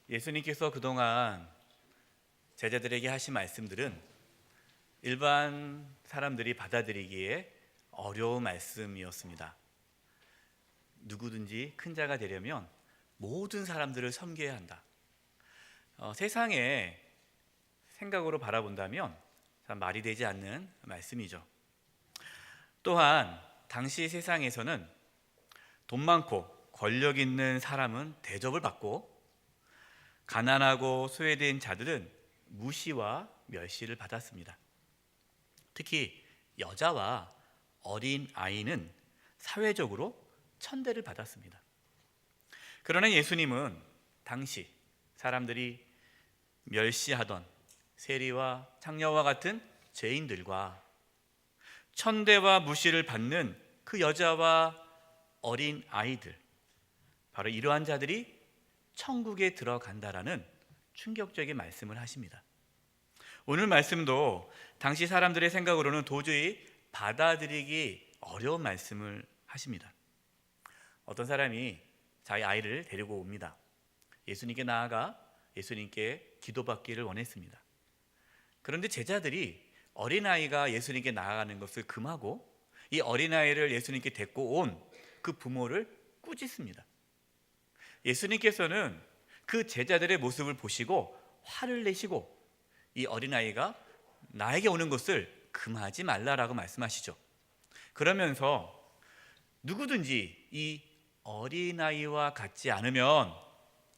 예수님께서 그동안 제자들에게 하신 말씀들은 일반 사람들이 받아들이기에 어려운 말씀이었습니다. 누구든지 큰 자가 되려면 모든 사람들을 섬겨야 한다. 세상의 생각으로 바라본다면 참 말이 되지 않는 말씀이죠. 또한 당시 세상에서는 돈 많고 권력 있는 사람은 대접을 받고 가난하고 소외된 자들은 무시와 멸시를 받았습니다. 특히 여자와 어린 아이는 사회적으로 천대를 받았습니다. 그러나 예수님은 당시 사람들이 멸시하던 세리와 창녀와 같은 죄인들과 천대와 무시를 받는 그 여자와 어린 아이들, 바로 이러한 자들이 천국에 들어간다라는 충격적인 말씀을 하십니다. 오늘 말씀도 당시 사람들의 생각으로는 도저히 받아들이기 어려운 말씀을 하십니다. 어떤 사람이 자기 아이를 데리고 옵니다. 예수님께 나아가 예수님께 기도받기를 원했습니다. 그런데 제자들이 어린아이가 예수님께 나아가는 것을 금하고 이 어린아이를 예수님께 데리고 온 그 부모를 꾸짖습니다. 예수님께서는 그 제자들의 모습을 보시고 화를 내시고 이 어린아이가 나에게 오는 것을 금하지 말라라고 말씀하시죠. 그러면서 누구든지 이 어린아이와 같지 않으면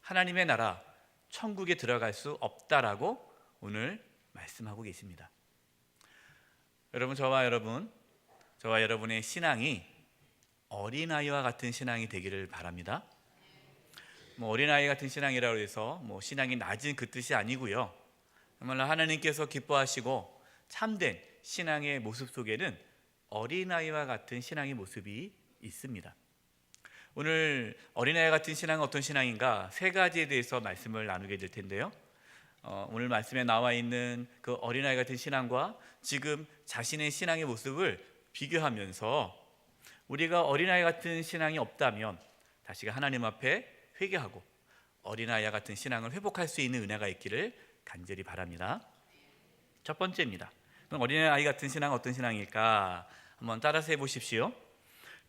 하나님의 나라 천국에 들어갈 수 없다라고 오늘 말씀하고 계십니다. 여러분, 저와 여러분의 신앙이 어린아이와 같은 신앙이 되기를 바랍니다. 어린아이 같은 신앙이라고 해서 신앙이 낮은 그 뜻이 아니고요. 정말로 하나님께서 기뻐하시고 참된 신앙의 모습 속에는 어린아이와 같은 신앙의 모습이 있습니다. 오늘 어린아이 같은 신앙은 어떤 신앙인가? 세 가지에 대해서 말씀을 나누게 될 텐데요. 오늘 말씀에 나와 있는 그 어린아이 같은 신앙과 지금 자신의 신앙의 모습을 비교하면서 우리가 어린아이 같은 신앙이 없다면 다시 하나님 앞에 회개하고 어린아이와 같은 신앙을 회복할 수 있는 은혜가 있기를 간절히 바랍니다. 첫 번째입니다. 그럼 어린아이 같은 신앙은 어떤 신앙일까? 한번 따라서 해보십시오.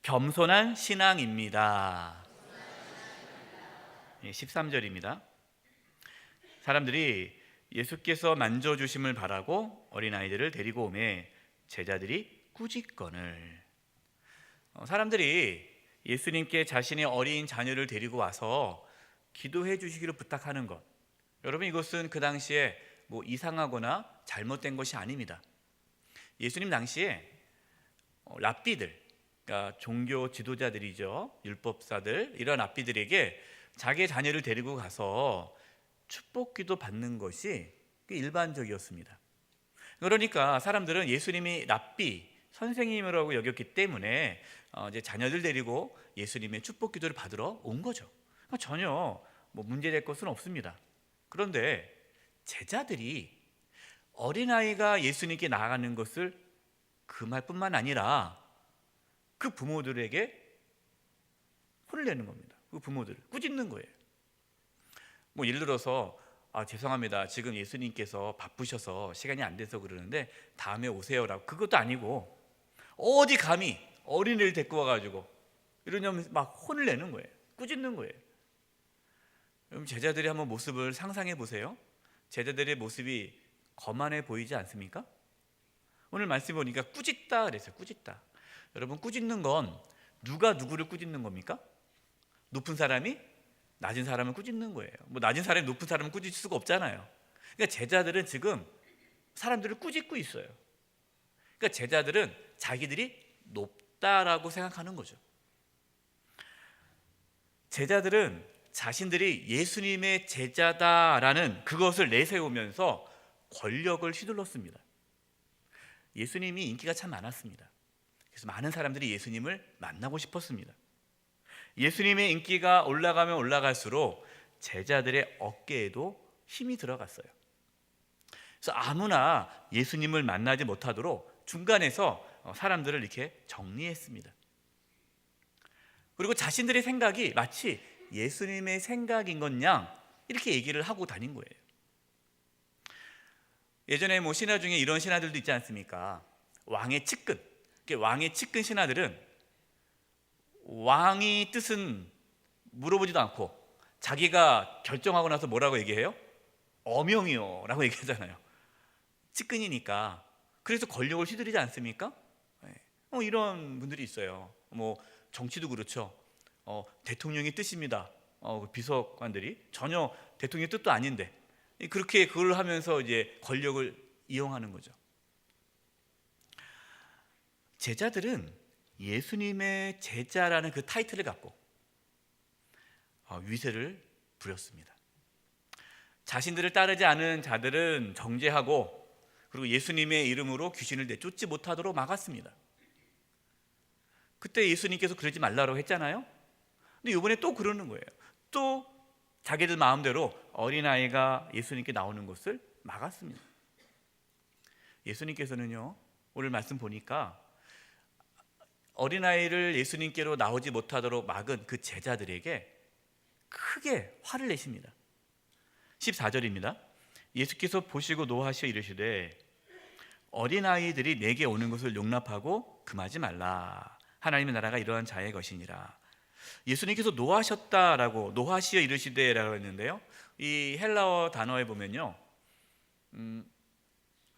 겸손한 신앙입니다. 13절입니다. 사람들이 예수께서 만져주심을 바라고 어린아이들을 데리고 오매 제자들이 꾸짖거늘. 사람들이 예수님께 자신의 어린 자녀를 데리고 와서 기도해 주시기를 부탁하는 것, 여러분, 이것은 그 당시에 이상하거나 잘못된 것이 아닙니다. 예수님 당시에 랍비들, 그러니까 종교 지도자들이죠, 율법사들, 이런 랍비들에게 자기의 자녀를 데리고 가서 축복기도 받는 것이 일반적이었습니다. 그러니까 사람들은 예수님이 랍비, 선생님이라고 여겼기 때문에 이제 자녀들 데리고 예수님의 축복 기도를 받으러 온 거죠. 전혀 문제될 것은 없습니다. 그런데 제자들이 어린아이가 예수님께 나아가는 것을 금할 뿐만 아니라 그 부모들에게 혼을 내는 겁니다. 그 부모들을 꾸짖는 거예요. 예를 들어서 죄송합니다, 지금 예수님께서 바쁘셔서 시간이 안 돼서 그러는데 다음에 오세요라고. 그것도 아니고 어디 감히 어린이를 데리고 와가지고 이러냐면 막 혼을 내는 거예요. 꾸짖는 거예요. 여러분, 제자들이 한번 모습을 상상해 보세요. 제자들의 모습이 거만해 보이지 않습니까? 오늘 말씀 보니까 꾸짖다 그랬어요. 꾸짖다. 여러분, 꾸짖는 건 누가 누구를 꾸짖는 겁니까? 높은 사람이 낮은 사람을 꾸짖는 거예요. 낮은 사람이 높은 사람을 꾸짖을 수가 없잖아요. 그러니까 제자들은 지금 사람들을 꾸짖고 있어요. 그러니까 제자들은 자기들이 높다라고 생각하는 거죠. 제자들은 자신들이 예수님의 제자다라는 그것을 내세우면서 권력을 휘둘렀습니다. 예수님이 인기가 참 많았습니다. 그래서 많은 사람들이 예수님을 만나고 싶었습니다. 예수님의 인기가 올라가면 올라갈수록 제자들의 어깨에도 힘이 들어갔어요. 그래서 아무나 예수님을 만나지 못하도록 중간에서 사람들을 이렇게 정리했습니다. 그리고 자신들의 생각이 마치 예수님의 생각인 것 양 이렇게 얘기를 하고 다닌 거예요. 예전에 뭐 신하 중에 이런 신하들도 있지 않습니까? 왕의 측근. 왕의 측근 신하들은 왕의 뜻은 물어보지도 않고 자기가 결정하고 나서 뭐라고 얘기해요? 어명이요 라고 얘기하잖아요. 측근이니까. 그래서 권력을 휘두르지 않습니까? 이런 분들이 있어요. 뭐 정치도 그렇죠. 대통령의 뜻입니다. 비서관들이 전혀 대통령의 뜻도 아닌데 그렇게 그걸 하면서 이제 권력을 이용하는 거죠. 제자들은 예수님의 제자라는 그 타이틀을 갖고 위세를 부렸습니다. 자신들을 따르지 않은 자들은 정죄하고 그리고 예수님의 이름으로 귀신을 내쫓지 못하도록 막았습니다. 그때 예수님께서 그러지 말라고 했잖아요. 근데 이번에 또 그러는 거예요. 또 자기들 마음대로 어린아이가 예수님께 나오는 것을 막았습니다. 예수님께서는요, 오늘 말씀 보니까 어린아이를 예수님께로 나오지 못하도록 막은 그 제자들에게 크게 화를 내십니다. 14절입니다. 예수께서 보시고 노하시어 이르시되 어린아이들이 내게 오는 것을 용납하고 금하지 말라. 하나님의 나라가 이러한 자의 것이니라. 예수님께서 노하셨다라고 노하시어 이르시되라고 했는데요, 이 헬라어 단어에 보면요,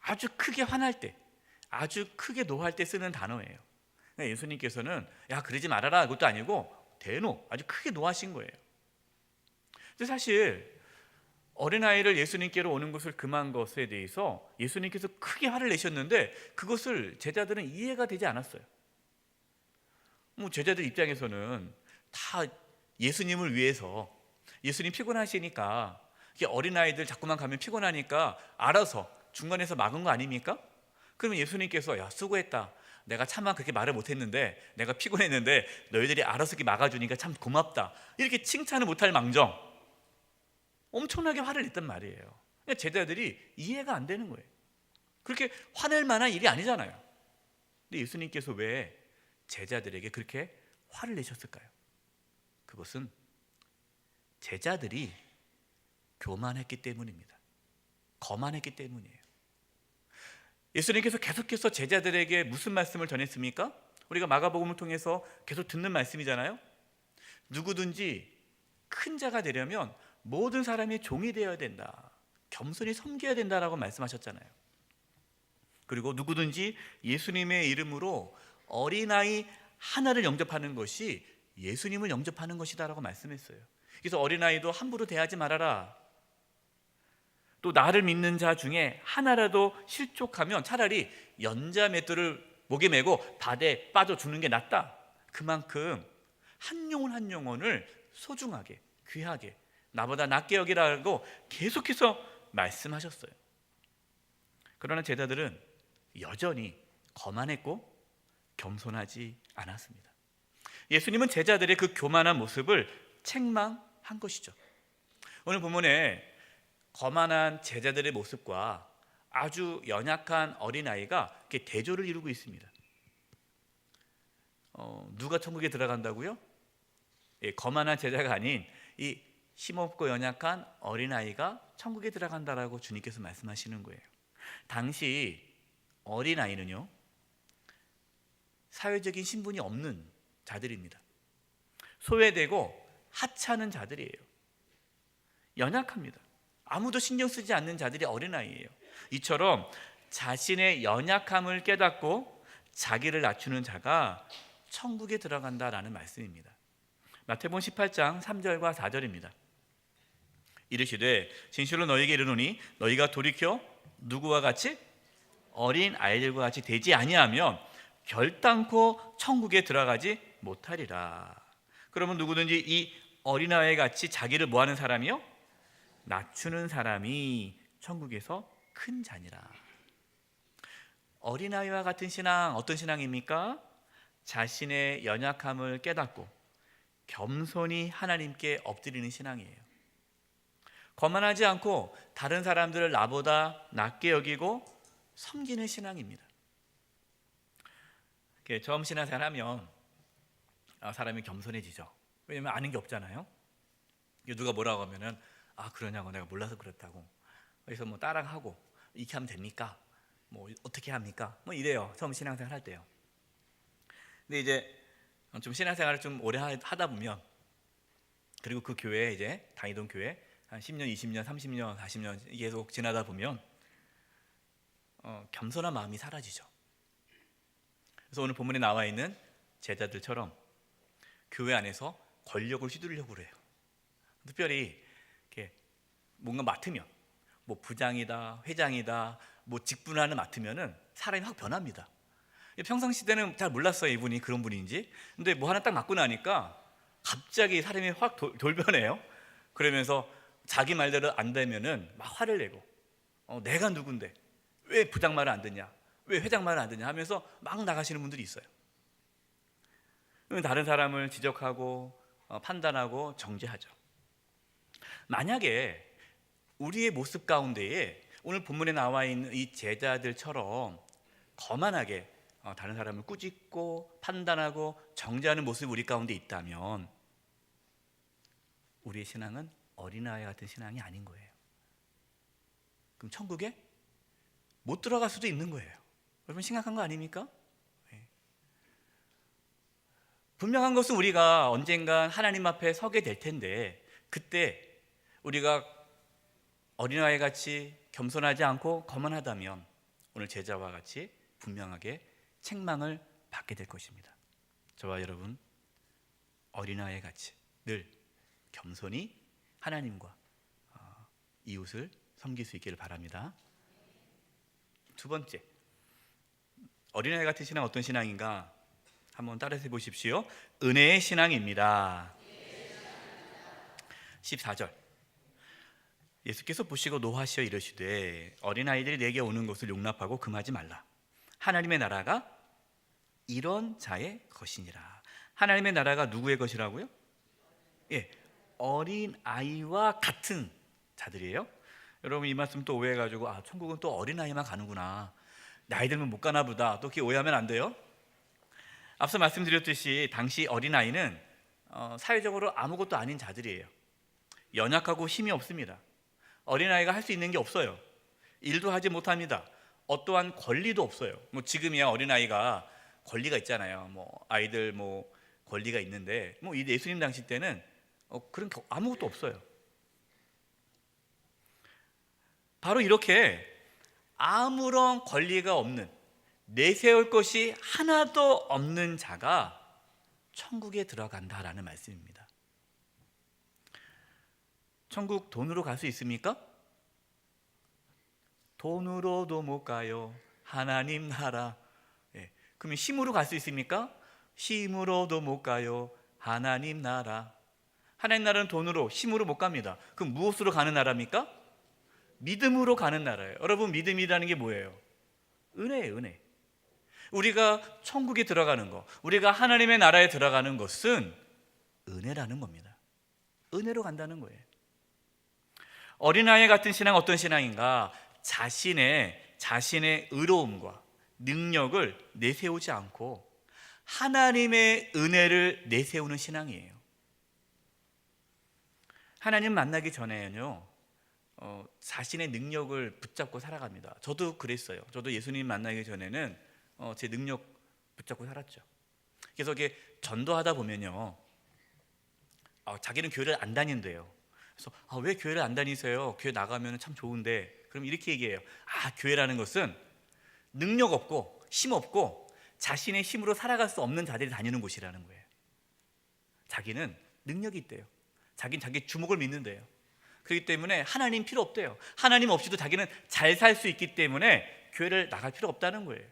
아주 크게 화날 때, 아주 크게 노할 때 쓰는 단어예요. 예수님께서는 야 그러지 말아라 그것도 아니고 대노 아주 크게 노하신 거예요. 근데 사실 어린아이를 예수님께로 오는 것을 금한 것에 대해서 예수님께서 크게 화를 내셨는데 그것을 제자들은 이해가 되지 않았어요. 뭐 제자들 입장에서는 다 예수님을 위해서, 예수님 피곤하시니까 어린아이들 자꾸만 가면 피곤하니까 알아서 중간에서 막은 거 아닙니까? 그러면 예수님께서 야 수고했다, 내가 차마 그렇게 말을 못했는데 내가 피곤했는데 너희들이 알아서 이렇게 막아주니까 참 고맙다, 이렇게 칭찬을 못할 망정 엄청나게 화를 냈단 말이에요. 제자들이 이해가 안 되는 거예요. 그렇게 화낼 만한 일이 아니잖아요. 근데 예수님께서 왜 제자들에게 그렇게 화를 내셨을까요? 그것은 제자들이 교만했기 때문입니다. 거만했기 때문이에요. 예수님께서 계속해서 제자들에게 무슨 말씀을 전했습니까? 우리가 마가복음을 통해서 계속 듣는 말씀이잖아요. 누구든지 큰 자가 되려면 모든 사람이 종이 되어야 된다, 겸손히 섬겨야 된다라고 말씀하셨잖아요. 그리고 누구든지 예수님의 이름으로 어린아이 하나를 영접하는 것이 예수님을 영접하는 것이다라고 말씀했어요. 그래서 어린아이도 함부로 대하지 말아라. 또 나를 믿는 자 중에 하나라도 실족하면 차라리 연자맷돌을 목에 메고 바다에 빠져 죽는 게 낫다. 그만큼 한 영혼 한 영혼을 소중하게 귀하게 나보다 낫게 여기라고 계속해서 말씀하셨어요. 그러나 제자들은 여전히 거만했고 겸손하지 않았습니다. 예수님은 제자들의 그 교만한 모습을 책망한 것이죠. 오늘 본문에 거만한 제자들의 모습과 아주 연약한 어린아이가 이렇게 대조를 이루고 있습니다. 누가 천국에 들어간다고요? 거만한 제자가 아닌 이 힘없고 연약한 어린아이가 천국에 들어간다라고 주님께서 말씀하시는 거예요. 당시 어린아이는요, 사회적인 신분이 없는 자들입니다. 소외되고 하찮은 자들이에요. 연약합니다. 아무도 신경 쓰지 않는 자들이 어린아이예요. 이처럼 자신의 연약함을 깨닫고 자기를 낮추는 자가 천국에 들어간다라는 말씀입니다. 마태복음 18장 3절과 4절입니다. 이르시되 진실로 너희에게 이르노니 너희가 돌이켜 누구와 같이 어린 아이들과 같이 되지 아니하면 결단코 천국에 들어가지 못하리라. 그러면 누구든지 이 어린아이 같이 자기를 뭐하는 사람이요? 낮추는 사람이 천국에서 큰 자니라. 어린아이와 같은 신앙, 어떤 신앙입니까? 자신의 연약함을 깨닫고 겸손히 하나님께 엎드리는 신앙이에요. 거만하지 않고 다른 사람들을 나보다 낮게 여기고 섬기는 신앙입니다. 처음 신앙생활하면 사람이 겸손해지죠. 왜냐하면 아는 게 없잖아요. 누가 뭐라고 하면은 아 그러냐고, 내가 몰라서 그렇다고. 그래서 뭐 따라하고 이렇게 하면 됩니까? 뭐 어떻게 합니까? 뭐 이래요. 처음 신앙생활 할 때요. 근데 이제 좀 신앙생활을 좀 오래 하다 보면, 그리고 그 교회에 이제 다니던 교회 한 10년, 20년, 30년, 40년 계속 지나다 보면 겸손한 마음이 사라지죠. 그래서 오늘 본문에 나와 있는 제자들처럼 교회 안에서 권력을 휘두르려고 그래요. 특별히 이렇게 뭔가 맡으면, 뭐 부장이다, 회장이다, 뭐 직분 하나 맡으면은 사람이 확 변합니다. 평상시대는 잘 몰랐어요, 이분이 그런 분인지. 근데 뭐 하나 딱 맡고 나니까 갑자기 사람이 확 돌변해요. 그러면서 자기 말대로 안 되면은 막 화를 내고, 내가 누군데 왜 부장 말을 안 듣냐, 왜 회장 말을 안 듣냐 하면서 막 나가시는 분들이 있어요. 다른 사람을 지적하고 판단하고 정죄하죠. 만약에 우리의 모습 가운데에 오늘 본문에 나와 있는 이 제자들처럼 거만하게 다른 사람을 꾸짖고 판단하고 정죄하는 모습이 우리 가운데 있다면 우리의 신앙은 어린아이 같은 신앙이 아닌 거예요. 그럼 천국에 못 들어갈 수도 있는 거예요. 여러분 심각한 거 아닙니까? 분명한 것은 우리가 언젠간 하나님 앞에 서게 될 텐데, 그때 우리가 어린아이 같이 겸손하지 않고 거만하다면 오늘 제자와 같이 분명하게 책망을 받게 될 것입니다. 저와 여러분 어린아이 같이 늘 겸손히 하나님과 이웃을 섬길 수 있기를 바랍니다. 두 번째, 어린아이 같은 신앙 어떤 신앙인가? 한번 따라해 보십시오. 은혜의 신앙입니다. 14절, 예수께서 보시고 노하시어 이르시되 어린아이들이 내게 오는 것을 용납하고 금하지 말라. 하나님의 나라가 이런 자의 것이니라. 하나님의 나라가 누구의 것이라고요? 어린아이와 같은 자들이에요. 여러분 이 말씀 또 오해해가지고 천국은 또 어린아이만 가는구나, 나이 들면 못 가나 보다, 또 그렇게 오해하면 안 돼요. 앞서 말씀드렸듯이 당시 어린아이는 사회적으로 아무것도 아닌 자들이에요. 연약하고 힘이 없습니다. 어린아이가 할 수 있는 게 없어요. 일도 하지 못합니다. 어떠한 권리도 없어요. 뭐 지금이야 어린아이가 권리가 있잖아요. 뭐 아이들 뭐 권리가 있는데, 뭐 이 예수님 당시 때는 그런 게 아무것도 없어요. 바로 이렇게 아무런 권리가 없는, 내세울 것이 하나도 없는 자가 천국에 들어간다라는 말씀입니다. 천국 돈으로 갈 수 있습니까? 돈으로도 못 가요. 하나님 나라. 그러면 힘으로 갈 수 있습니까? 힘으로도 못 가요. 하나님 나라. 하나님 나라는 돈으로, 힘으로 못 갑니다. 그럼 무엇으로 가는 나라입니까? 믿음으로 가는 나라예요. 여러분 믿음이라는 게 뭐예요? 은혜예요, 은혜. 우리가 천국에 들어가는 것, 우리가 하나님의 나라에 들어가는 것은 은혜라는 겁니다. 은혜로 간다는 거예요. 어린아이 같은 신앙 어떤 신앙인가? 자신의 의로움과 능력을 내세우지 않고 하나님의 은혜를 내세우는 신앙이에요. 하나님 만나기 전에는요, 자신의 능력을 붙잡고 살아갑니다. 저도 그랬어요. 저도 예수님 만나기 전에는 제 능력 붙잡고 살았죠. 그래서 이게 전도하다 보면요, 자기는 교회를 안 다닌대요. 그래서 왜 교회를 안 다니세요? 교회 나가면 참 좋은데. 그럼 이렇게 얘기해요. 교회라는 것은 능력 없고 힘 없고 자신의 힘으로 살아갈 수 없는 자들이 다니는 곳이라는 거예요. 자기는 능력이 있대요. 자기는 자기 주먹을 믿는데요. 그렇기 때문에 하나님 필요 없대요. 하나님 없이도 자기는 잘 살 수 있기 때문에 교회를 나갈 필요 없다는 거예요.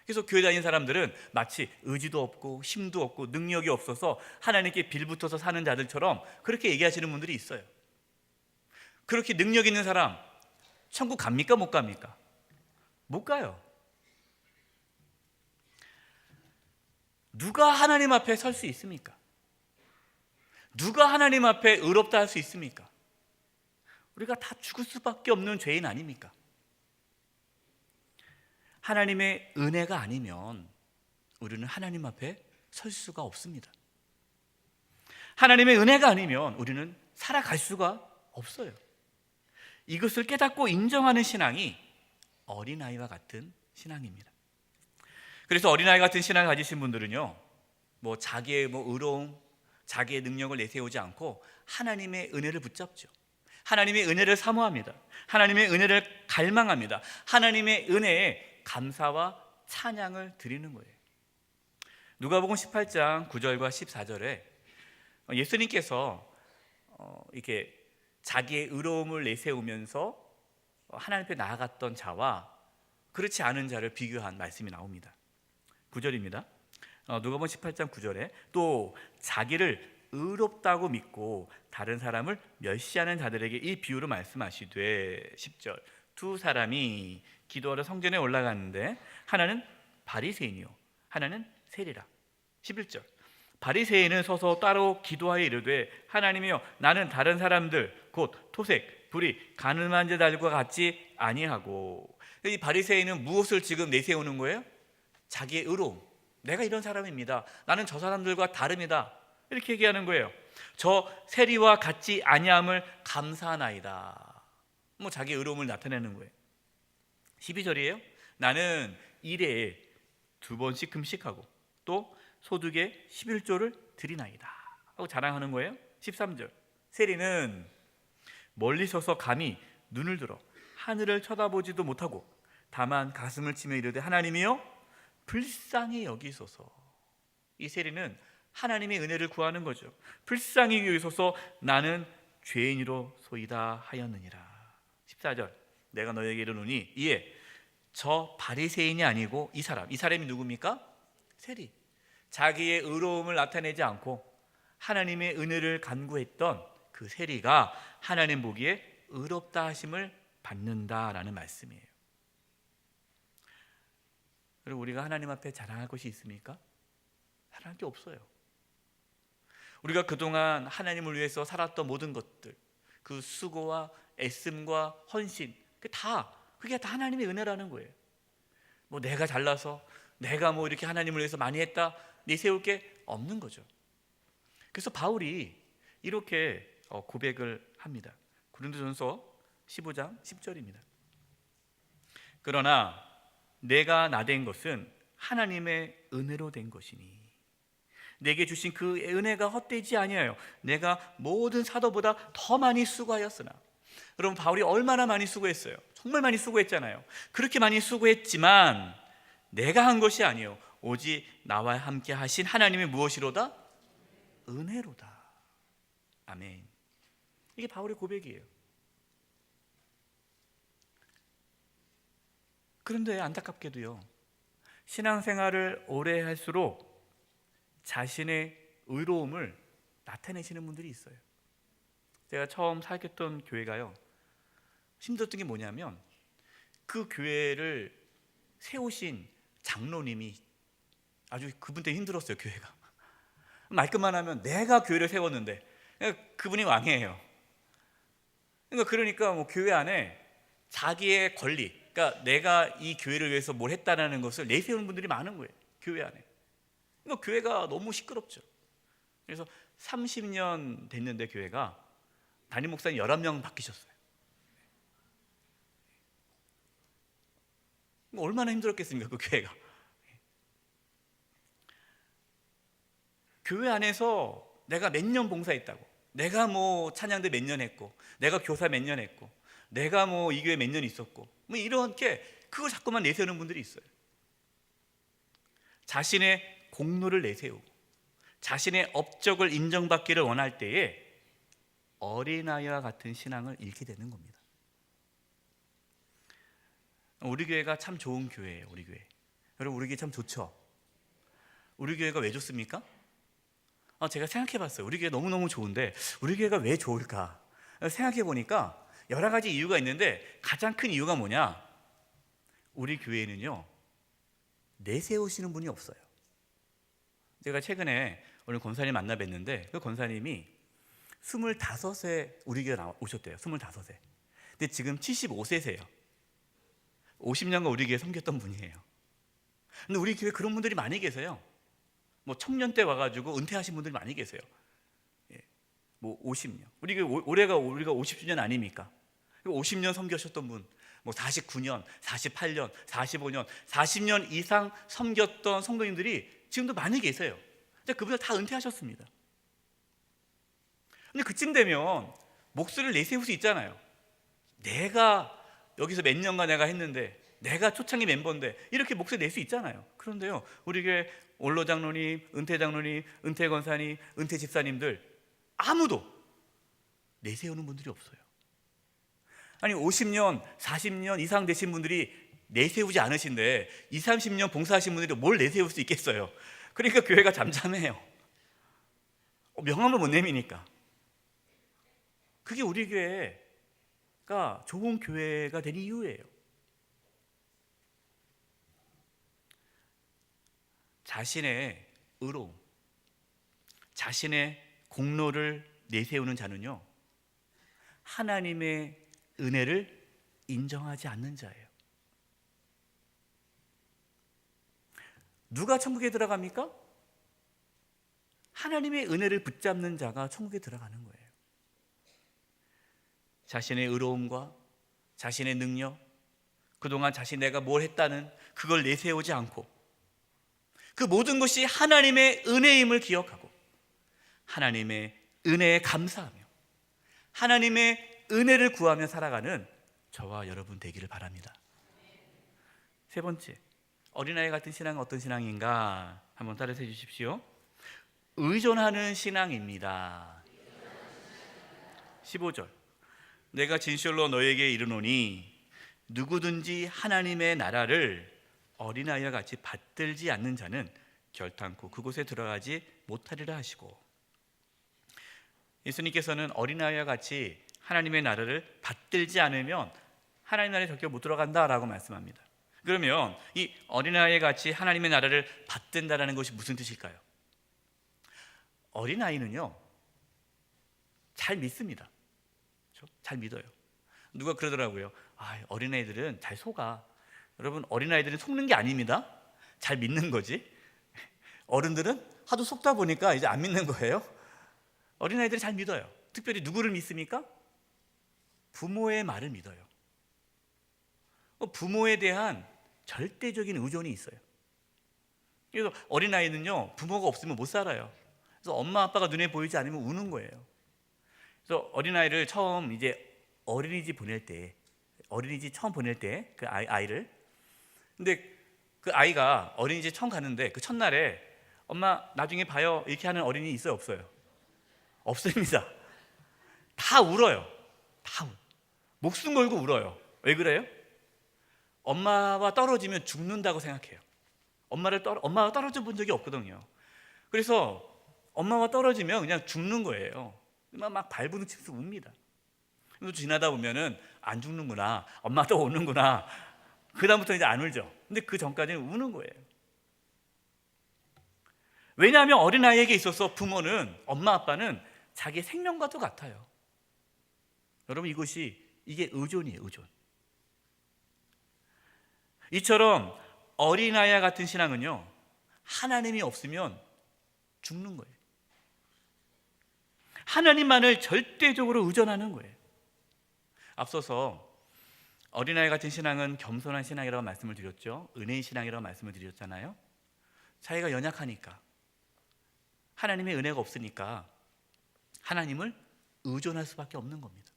그래서 교회 다니는 사람들은 마치 의지도 없고 힘도 없고 능력이 없어서 하나님께 빌붙어서 사는 자들처럼 그렇게 얘기하시는 분들이 있어요. 그렇게 능력 있는 사람 천국 갑니까? 못 갑니까? 못 가요. 누가 하나님 앞에 설 수 있습니까? 누가 하나님 앞에 의롭다 할 수 있습니까? 우리가 다 죽을 수밖에 없는 죄인 아닙니까? 하나님의 은혜가 아니면 우리는 하나님 앞에 설 수가 없습니다. 하나님의 은혜가 아니면 우리는 살아갈 수가 없어요. 이것을 깨닫고 인정하는 신앙이 어린아이와 같은 신앙입니다. 그래서 어린아이 같은 신앙을 가지신 분들은요, 자기의 의로움, 자기의 능력을 내세우지 않고 하나님의 은혜를 붙잡죠. 하나님의 은혜를 사모합니다. 하나님의 은혜를 갈망합니다. 하나님의 은혜에 감사와 찬양을 드리는 거예요. 누가복음 18장 9절과 14절에 예수님께서 이렇게 자기의 의로움을 내세우면서 하나님 앞에 나아갔던 자와 그렇지 않은 자를 비교한 말씀이 나옵니다. 9절입니다. 누가복음 18장 9절에 또 자기를 의롭다고 믿고 다른 사람을 멸시하는 자들에게 이 비유로 말씀하시되 10절 두 사람이 기도하러 성전에 올라갔는데 하나는 바리새인이요 하나는 세리라. 11절 바리새인은 서서 따로 기도하여 이르되 하나님이여 나는 다른 사람들 곧 토색, 불의, 가늠한 자들과 같지 아니하고. 이 바리새인은 무엇을 지금 내세우는 거예요? 자기의 의로움. 내가 이런 사람입니다. 나는 저 사람들과 다릅니다. 이렇게 얘기하는 거예요. 저 세리와 같지 아니함을 감사하나이다. 자기의 의로움을 나타내는 거예요. 12절이에요. 나는 일에 2번씩 금식하고 또 소득의 11조를 드리나이다 하고 자랑하는 거예요. 13절 세리는 멀리 서서 감히 눈을 들어 하늘을 쳐다보지도 못하고 다만 가슴을 치며 이르되 하나님이여 불쌍히 여기소서. 이 세리는 하나님의 은혜를 구하는 거죠. 불쌍히 여기소서 나는 죄인으로 소이다 하였느니라. 14절 내가 너에게 이르노니 이에 저 바리새인이 아니고 이 사람이 누굽니까? 세리. 자기의 의로움을 나타내지 않고 하나님의 은혜를 간구했던 그 세리가 하나님 보기에 의롭다 하심을 받는다라는 말씀이에요. 그리고 우리가 하나님 앞에 자랑할 것이 있습니까? 자랑할 게 없어요. 우리가 그동안 하나님을 위해서 살았던 모든 것들, 그 수고와 애씀과 헌신, 그게 다 하나님의 은혜라는 거예요. 내가 잘나서 내가 이렇게 하나님을 위해서 많이 했다 내세울 게 없는 거죠. 그래서 바울이 이렇게 고백을 합니다. 고린도전서 15장 10절입니다. 그러나 내가 나된 것은 하나님의 은혜로 된 것이니 내게 주신 그 은혜가 헛되지 아니하여 내가 모든 사도보다 더 많이 수고하였으나. 여러분 바울이 얼마나 많이 수고했어요? 정말 많이 수고했잖아요. 그렇게 많이 수고했지만 내가 한 것이 아니요 오직 나와 함께 하신 하나님의 무엇이로다? 은혜로다. 아멘. 이게 바울의 고백이에요. 그런데 안타깝게도요, 신앙생활을 오래 할수록 자신의 의로움을 나타내시는 분들이 있어요. 제가 처음 사역했던 교회가요, 힘들었던 게 뭐냐면 그 교회를 세우신 장로님이 아주 그분 때문에 힘들었어요. 교회가 말끝만 하면 내가 교회를 세웠는데 그분이 왕이에요. 그러니까 교회 안에 자기의 권리, 그러니까 내가 이 교회를 위해서 뭘 했다는 것을 내세우는 분들이 많은 거예요. 교회 안에. 교회가 너무 시끄럽죠. 그래서 30년 됐는데 교회가 담임 목사님 11명 바뀌셨어요. 얼마나 힘들었겠습니까, 그 교회가. 교회 안에서 내가 몇 년 봉사했다고, 내가 찬양대 몇 년 했고, 내가 교사 몇 년 했고, 내가 이 교회 몇 년 있었고, 이렇게 그걸 자꾸만 내세우는 분들이 있어요. 자신의 공로를 내세우고 자신의 업적을 인정받기를 원할 때에 어린아이와 같은 신앙을 잃게 되는 겁니다. 우리 교회가 참 좋은 교회예요. 우리 교회. 여러분 우리 교회 참 좋죠. 우리 교회가 왜 좋습니까? 제가 생각해봤어요. 우리 교회 너무너무 좋은데 우리 교회가 왜 좋을까? 생각해보니까 여러 가지 이유가 있는데 가장 큰 이유가 뭐냐? 우리 교회는요 내세우시는 분이 없어요. 제가 최근에 오늘 권사님 만나 뵀는데 그 권사님이 25세 우리 교회 오셨대요. 25세. 근데 지금 75세세요. 50년간 우리 교회 섬겼던 분이에요. 근데 우리 교회 그런 분들이 많이 계세요. 청년 때 와가지고 은퇴하신 분들이 많이 계세요. 50년. 우리 교회 올해가 우리가 50주년 아닙니까? 50년 섬기셨던 분, 뭐 49년, 48년, 45년, 40년 이상 섬겼던 성도님들이 지금도 많이 계세요. 근데 그분들 다 은퇴하셨습니다. 근데 그쯤 되면 목소리를 내세울 수 있잖아요. 내가 여기서 몇 년간 내가 했는데, 내가 초창기 멤버인데, 이렇게 목소리 낼 수 있잖아요. 그런데요, 우리 교회 원로 장로님, 은퇴 장로님, 은퇴 권사님, 은퇴 집사님들 아무도 내세우는 분들이 없어요. 아니 50년, 40년 이상 되신 분들이 내세우지 않으신데 20, 30년 봉사하신 분들이 뭘 내세울 수 있겠어요? 그러니까 교회가 잠잠해요. 명함을 못 내미니까. 그게 우리 교회가 좋은 교회가 된 이유예요. 자신의 의로움, 자신의 공로를 내세우는 자는요, 하나님의 은혜를 인정하지 않는 자예요. 누가 천국에 들어갑니까? 하나님의 은혜를 붙잡는 자가 천국에 들어가는 거예요. 자신의 의로움과 자신의 능력, 그동안 내가 뭘 했다는 그걸 내세우지 않고 그 모든 것이 하나님의 은혜임을 기억하고 하나님의 은혜에 감사하며 하나님의 은혜를 구하며 살아가는 저와 여러분 되기를 바랍니다. 세 번째, 어린아이 같은 신앙은 어떤 신앙인가? 한번 따라서 해주십시오. 의존하는 신앙입니다. 15절, 내가 진실로 너에게 이르노니 누구든지 하나님의 나라를 어린아이와 같이 받들지 않는 자는 결탄코 그곳에 들어가지 못하리라 하시고, 예수님께서는 어린아이와 같이 하나님의 나라를 받들지 않으면 하나님 나라에 절대 못 들어간다라고 말씀합니다. 그러면 이 어린아이와 같이 하나님의 나라를 받든다라는 것이 무슨 뜻일까요? 어린아이는요, 잘 믿습니다. 잘 믿어요. 누가 그러더라고요. 어린아이들은 잘 속아. 여러분, 어린아이들은 속는 게 아닙니다. 잘 믿는 거지. 어른들은 하도 속다 보니까 이제 안 믿는 거예요. 어린아이들이 잘 믿어요. 특별히 누구를 믿습니까? 부모의 말을 믿어요. 부모에 대한 절대적인 의존이 있어요. 그래서 어린아이는요, 부모가 없으면 못 살아요. 그래서 엄마 아빠가 눈에 보이지 않으면 우는 거예요. 그래서 어린아이를 처음 이제 어린이집 처음 보낼 때 그 아이를, 근데 그 아이가 어린이집 처음 가는데 그 첫날에 엄마 나중에 봐요 이렇게 하는 어린이 있어요, 없어요? 없습니다. 다 울어요. 목숨 걸고 울어요. 왜 그래요? 엄마와 떨어지면 죽는다고 생각해요. 엄마가 떨어져 본 적이 없거든요. 그래서 엄마와 떨어지면 그냥 죽는 거예요. 막 발부둥 치면서 웁니다. 그래서 지나다 보면은 안 죽는구나, 엄마 또 오는구나, 그 다음부터 이제 안 울죠. 근데 그 전까지는 우는 거예요. 왜냐하면 어린아이에게 있어서 부모는, 엄마 아빠는 자기 생명과도 같아요. 여러분, 이게 의존이에요, 의존. 이처럼 어린아이와 같은 신앙은요, 하나님이 없으면 죽는 거예요. 하나님만을 절대적으로 의존하는 거예요. 앞서서 어린아이 같은 신앙은 겸손한 신앙이라고 말씀을 드렸죠. 은혜의 신앙이라고 말씀을 드렸잖아요. 자기가 연약하니까, 하나님의 은혜가 없으니까 하나님을 의존할 수밖에 없는 겁니다.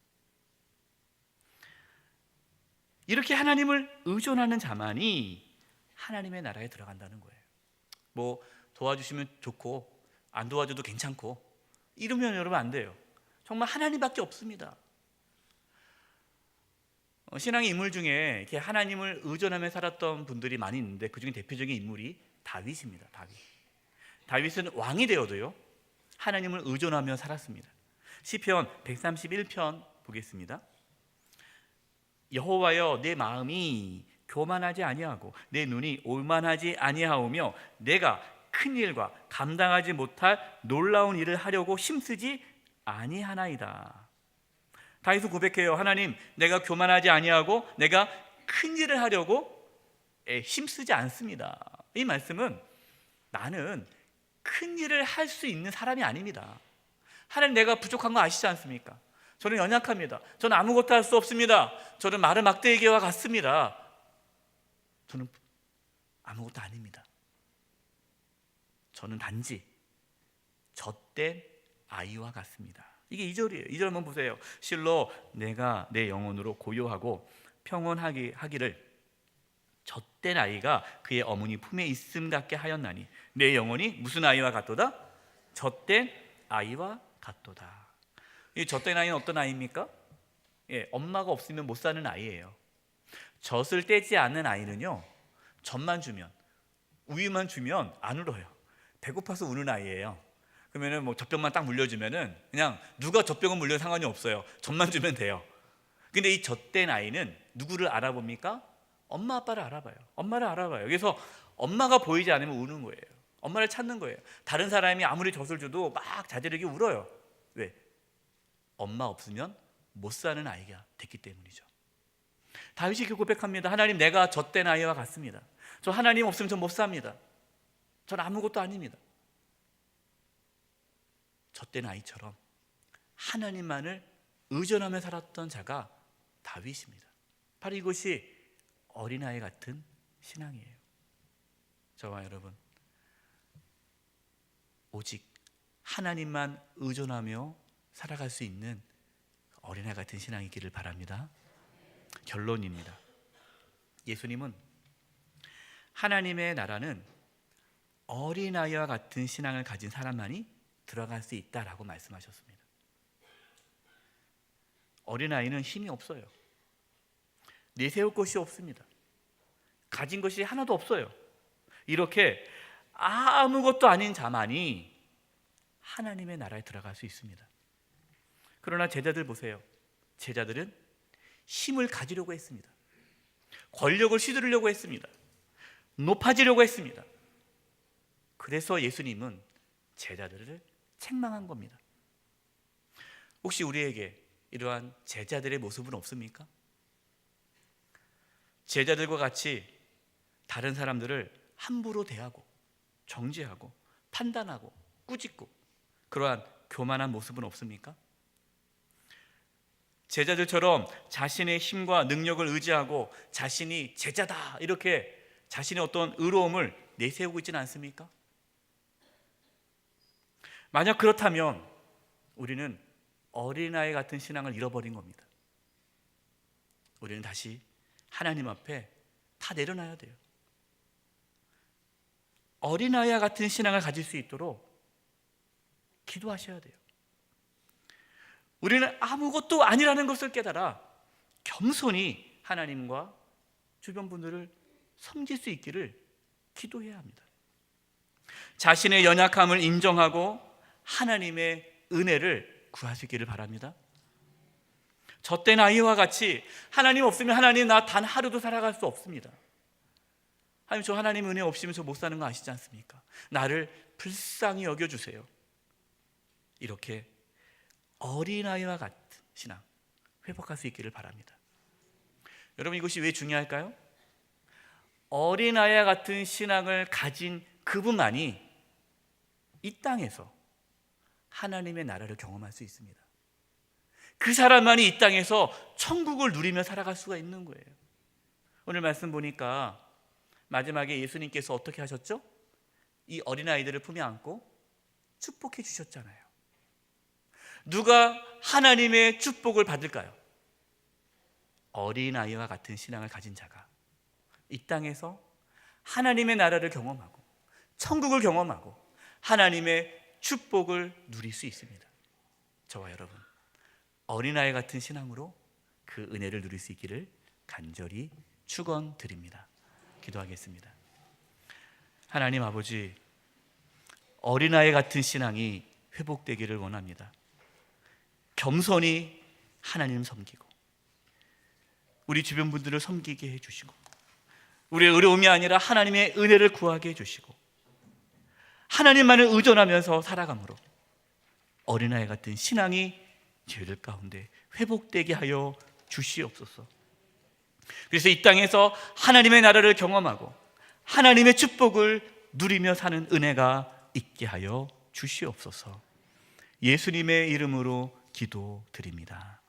이렇게 하나님을 의존하는 자만이 하나님의 나라에 들어간다는 거예요. 뭐 도와주시면 좋고 안 도와줘도 괜찮고 이러면 여러분 안 돼요. 정말 하나님밖에 없습니다. 신앙의 인물 중에 이렇게 하나님을 의존하며 살았던 분들이 많이 있는데 그 중에 대표적인 인물이 다윗입니다. 다윗은 왕이 되어도요, 하나님을 의존하며 살았습니다. 시편 131편 보겠습니다. 여호와여, 내 마음이 교만하지 아니하고 내 눈이 오만하지 아니하오며 내가 큰 일과 감당하지 못할 놀라운 일을 하려고 힘쓰지 아니하나이다. 다윗은 고백해요. 하나님, 내가 교만하지 아니하고 내가 큰 일을 하려고 힘쓰지 않습니다. 이 말씀은 나는 큰 일을 할 수 있는 사람이 아닙니다. 하나님, 내가 부족한 거 아시지 않습니까? 저는 연약합니다. 저는 아무것도 할 수 없습니다. 저는 마른 막대기와 같습니다. 저는 아무것도 아닙니다. 저는 단지 젖된 아이와 같습니다. 이게 2절이에요. 2절 한번 보세요. 실로 내가 내 영혼으로 고요하고 평온하기를 젖된 아이가 그의 어머니 품에 있음 같게 하였나니 내 영혼이 무슨 아이와 같도다? 젖된 아이와 같도다. 이 젖된 아이는 어떤 아이입니까? 엄마가 없으면 못 사는 아이예요. 젖을 떼지 않는 아이는요, 젖만 주면, 우유만 주면 안 울어요. 배고파서 우는 아이예요. 그러면은 뭐 젖병만 딱 물려주면은 그냥 누가 젖병을 물려도 상관이 없어요. 젖만 주면 돼요. 근데 이 젖된 아이는 누구를 알아봅니까? 엄마 아빠를 알아봐요. 엄마를 알아봐요. 그래서 엄마가 보이지 않으면 우는 거예요. 엄마를 찾는 거예요. 다른 사람이 아무리 젖을 줘도 막 자지르게 울어요. 왜? 엄마 없으면 못 사는 아이가 됐기 때문이죠. 다윗이 이렇게 고백합니다. 하나님, 내가 젖된 아이와 같습니다. 저 하나님 없으면 전 못 삽니다. 전 아무것도 아닙니다. 젖된 아이처럼 하나님만을 의존하며 살았던 자가 다윗입니다. 바로 이것이 어린아이 같은 신앙이에요. 저와 여러분, 오직 하나님만 의존하며 살아갈 수 있는 어린아이 같은 신앙이기를 바랍니다. 결론입니다. 예수님은 하나님의 나라는 어린아이와 같은 신앙을 가진 사람만이 들어갈 수 있다라고 말씀하셨습니다. 어린아이는 힘이 없어요. 내세울 것이 없습니다. 가진 것이 하나도 없어요. 이렇게 아무것도 아닌 자만이 하나님의 나라에 들어갈 수 있습니다. 그러나 제자들 보세요. 제자들은 힘을 가지려고 했습니다. 권력을 휘두르려고 했습니다. 높아지려고 했습니다. 그래서 예수님은 제자들을 책망한 겁니다. 혹시 우리에게 이러한 제자들의 모습은 없습니까? 제자들과 같이 다른 사람들을 함부로 대하고 정죄하고 판단하고 꾸짖고 그러한 교만한 모습은 없습니까? 제자들처럼 자신의 힘과 능력을 의지하고 자신이 제자다 이렇게 자신의 어떤 의로움을 내세우고 있지는 않습니까? 만약 그렇다면 우리는 어린아이 같은 신앙을 잃어버린 겁니다. 우리는 다시 하나님 앞에 다 내려놔야 돼요. 어린아이와 같은 신앙을 가질 수 있도록 기도하셔야 돼요. 우리는 아무것도 아니라는 것을 깨달아 겸손히 하나님과 주변 분들을 섬길 수 있기를 기도해야 합니다. 자신의 연약함을 인정하고 하나님의 은혜를 구할 수 있기를 바랍니다. 젖된 아이와 같이 하나님 없으면 하나님 나 단 하루도 살아갈 수 없습니다. 하나님, 저 하나님 은혜 없이면 저 못 사는 거 아시지 않습니까? 나를 불쌍히 여겨주세요. 이렇게 어린아이와 같은 신앙 회복할 수 있기를 바랍니다. 여러분, 이것이 왜 중요할까요? 어린아이와 같은 신앙을 가진 그분만이 이 땅에서 하나님의 나라를 경험할 수 있습니다. 그 사람만이 이 땅에서 천국을 누리며 살아갈 수가 있는 거예요. 오늘 말씀 보니까 마지막에 예수님께서 어떻게 하셨죠? 이 어린아이들을 품에 안고 축복해 주셨잖아요. 누가 하나님의 축복을 받을까요? 어린아이와 같은 신앙을 가진 자가 이 땅에서 하나님의 나라를 경험하고 천국을 경험하고 하나님의 축복을 누릴 수 있습니다. 저와 여러분, 어린아이 같은 신앙으로 그 은혜를 누릴 수 있기를 간절히 축원드립니다. 기도하겠습니다. 하나님 아버지, 어린아이 같은 신앙이 회복되기를 원합니다. 겸손히 하나님 섬기고 우리 주변 분들을 섬기게 해주시고 우리의 어려움이 아니라 하나님의 은혜를 구하게 해주시고 하나님만을 의존하면서 살아감으로 어린아이 같은 신앙이 저희들 가운데 회복되게 하여 주시옵소서. 그래서 이 땅에서 하나님의 나라를 경험하고 하나님의 축복을 누리며 사는 은혜가 있게 하여 주시옵소서. 예수님의 이름으로 기도드립니다.